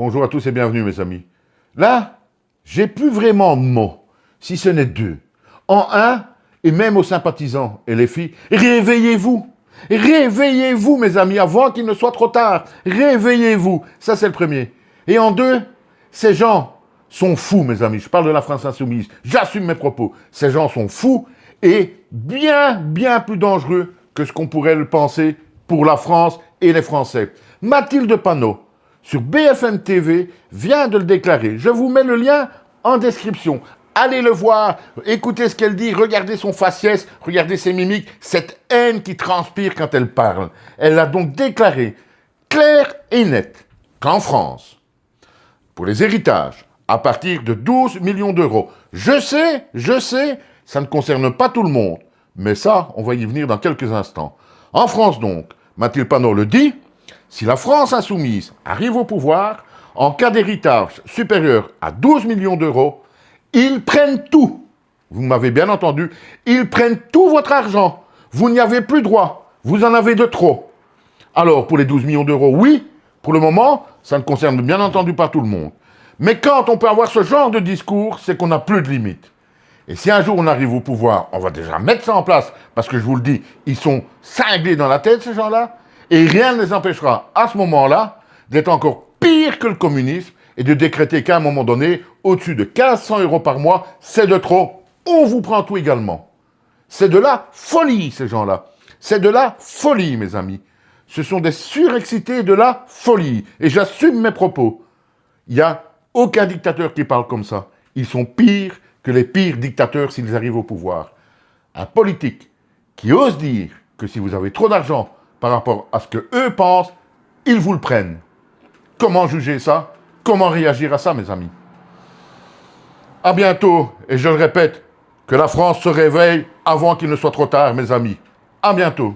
Bonjour à tous et bienvenue mes amis. Là, j'ai plus vraiment de mots, si ce n'est deux. En un, et même aux sympathisants et les filles, réveillez-vous. Réveillez-vous mes amis, avant qu'il ne soit trop tard. Réveillez-vous. Ça c'est le premier. Et en deux, ces gens sont fous mes amis. Je parle de la France insoumise. J'assume mes propos. Ces gens sont fous et bien plus dangereux que ce qu'on pourrait le penser pour la France et les Français. Mathilde Panot, sur BFM TV, vient de le déclarer. Je vous mets le lien en description. Allez le voir, écoutez ce qu'elle dit, regardez son faciès, regardez ses mimiques, cette haine qui transpire quand elle parle. Elle a donc déclaré, clair et net, qu'en France, pour les héritages, à partir de 12 millions d'euros, je sais, ça ne concerne pas tout le monde, mais ça, on va y venir dans quelques instants. En France donc, Mathilde Panot le dit, si la France insoumise arrive au pouvoir, en cas d'héritage supérieur à 12 millions d'euros, ils prennent tout. Vous m'avez bien entendu, ils prennent tout votre argent. Vous n'y avez plus droit. Vous en avez de trop. Alors, pour les 12 millions d'euros, oui, pour le moment, ça ne concerne bien entendu pas tout le monde. Mais quand on peut avoir ce genre de discours, c'est qu'on n'a plus de limites. Et si un jour on arrive au pouvoir, on va déjà mettre ça en place, parce que je vous le dis, ils sont cinglés dans la tête, ces gens-là, et rien ne les empêchera, à ce moment-là, d'être encore pire que le communisme, et de décréter qu'à un moment donné, au-dessus de 1500 euros par mois, c'est de trop, on vous prend tout également. C'est de la folie, ces gens-là. C'est de la folie, mes amis. Ce sont des surexcités de la folie. Et j'assume mes propos. Il n'y a aucun dictateur qui parle comme ça. Ils sont pires que les pires dictateurs s'ils arrivent au pouvoir. Un politique qui ose dire que si vous avez trop d'argent par rapport à ce qu'eux pensent, ils vous le prennent. Comment juger ça? Comment réagir à ça, mes amis? À bientôt, et je le répète, que la France se réveille avant qu'il ne soit trop tard, mes amis. À bientôt.